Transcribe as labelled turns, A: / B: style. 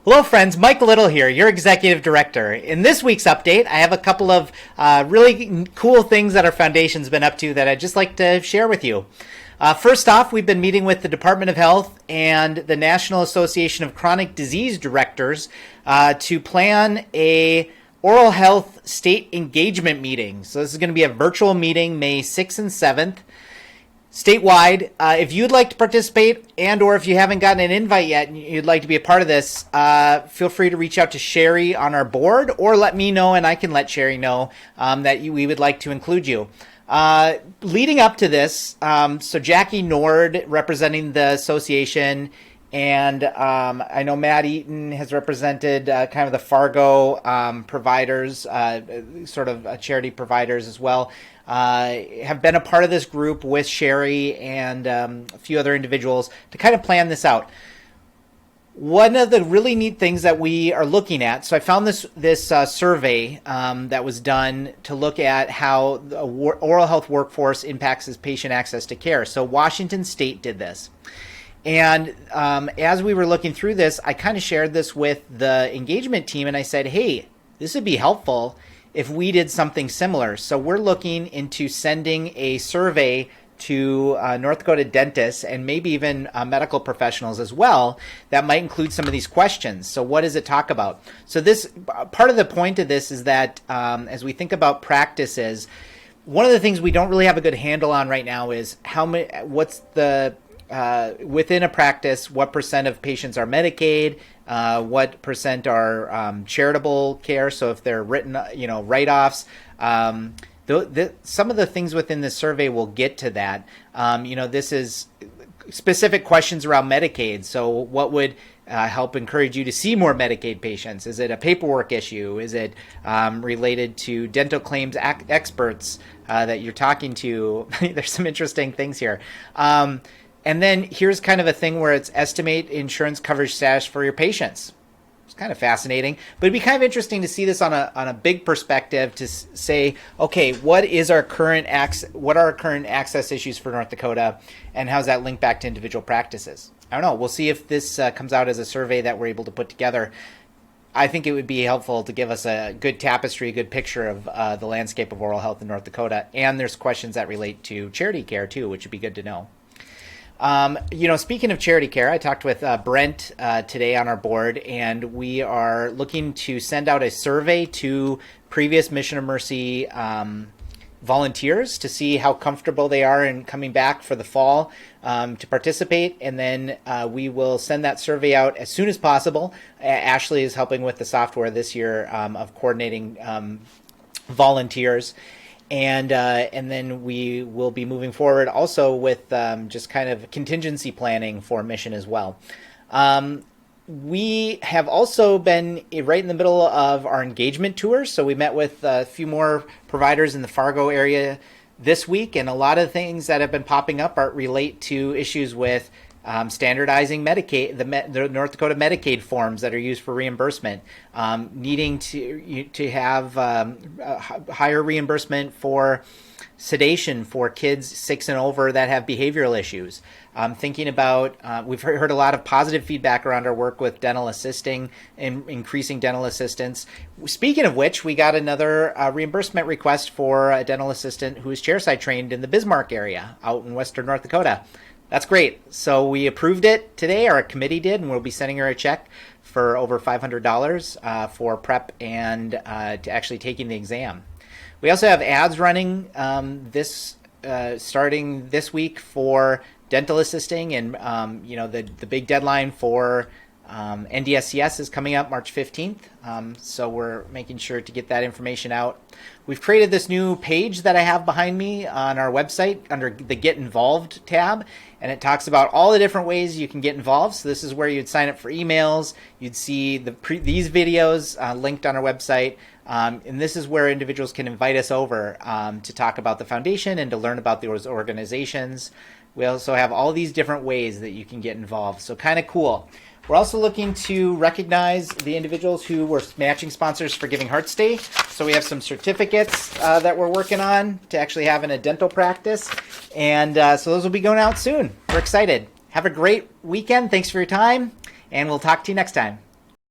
A: Hello friends, Mike Little here, your Executive Director. In this week's update, I have a couple of really cool things that our foundation's been up to that I'd just like to share with you. First off, we've been meeting with the Department of Health and the National Association of Chronic Disease Directors to plan a oral health state engagement meeting. So this is going to be a virtual meeting May 6th and 7th. Statewide. If you'd like to participate and or if you haven't gotten an invite yet and you'd like to be a part of this, feel free to reach out to Sherry on our board or let me know and I can let Sherry know that we would like to include you. Leading up to this, so Jackie Nord representing the association, and I know Matt Eaton has represented kind of the Fargo providers, sort of charity providers as well. Have been a part of this group with Sherry and a few other individuals to kind of plan this out. One of the really neat things that we are looking at, so I found this survey that was done to look at how the oral health workforce impacts patient access to care. So Washington State did this. And as we were looking through this, I kind of shared this with the engagement team and I said, hey, this would be helpful if we did something similar. So we're looking into sending a survey to North Dakota dentists and maybe even medical professionals as well that might include some of these questions. So what does it talk about? So this part of the point of this is that as we think about practices, one of the things we don't really have a good handle on right now is what's the within a practice, what percent of patients are Medicaid, what percent are charitable care. So if they're written, write-offs, some of the things within this survey will get to that. This is specific questions around Medicaid. So what would help encourage you to see more Medicaid patients? Is it a paperwork issue? Is it related to dental claims experts that you're talking to? There's some interesting things here. And then here's kind of a thing where it's estimate insurance coverage status for your patients. It's kind of fascinating, but it'd be kind of interesting to see this on a big perspective to say, okay, what are our current access issues for North Dakota, and how's that linked back to individual practices? I don't know. We'll see if this comes out as a survey that we're able to put together. I think it would be helpful to give us a good tapestry, a good picture of the landscape of oral health in North Dakota, and there's questions that relate to charity care too, which would be good to know. Speaking of charity care, I talked with Brent today on our board, and we are looking to send out a survey to previous Mission of Mercy volunteers to see how comfortable they are in coming back for the fall to participate. And then we will send that survey out as soon as possible. Ashley is helping with the software this year of coordinating volunteers. And then we will be moving forward also with just kind of contingency planning for Mission as well. We have also been right in the middle of our engagement tours. So we met with a few more providers in the Fargo area this week, and a lot of things that have been popping up relate to issues with standardizing Medicaid, the North Dakota Medicaid forms that are used for reimbursement, needing to have higher reimbursement for sedation for kids 6 and over that have behavioral issues. Thinking about, we've heard a lot of positive feedback around our work with dental assisting and increasing dental assistance. Speaking of which, we got another reimbursement request for a dental assistant who is chairside trained in the Bismarck area out in western North Dakota. That's great. So we approved it today, our committee did, and we'll be sending her a check for over $500 for prep and to actually taking the exam. We also have ads running starting this week for dental assisting, and the big deadline for NDSCS is coming up March 15th, so we're making sure to get that information out. We've created this new page that I have behind me on our website under the Get Involved tab, and it talks about all the different ways you can get involved. So this is where you'd sign up for emails, you'd see these videos linked on our website, and this is where individuals can invite us over to talk about the foundation and to learn about those organizations. We also have all these different ways that you can get involved, so kind of cool. We're also looking to recognize the individuals who were matching sponsors for Giving Hearts Day. So we have some certificates that we're working on to actually have in a dental practice. And so those will be going out soon. We're excited. Have a great weekend. Thanks for your time. And we'll talk to you next time.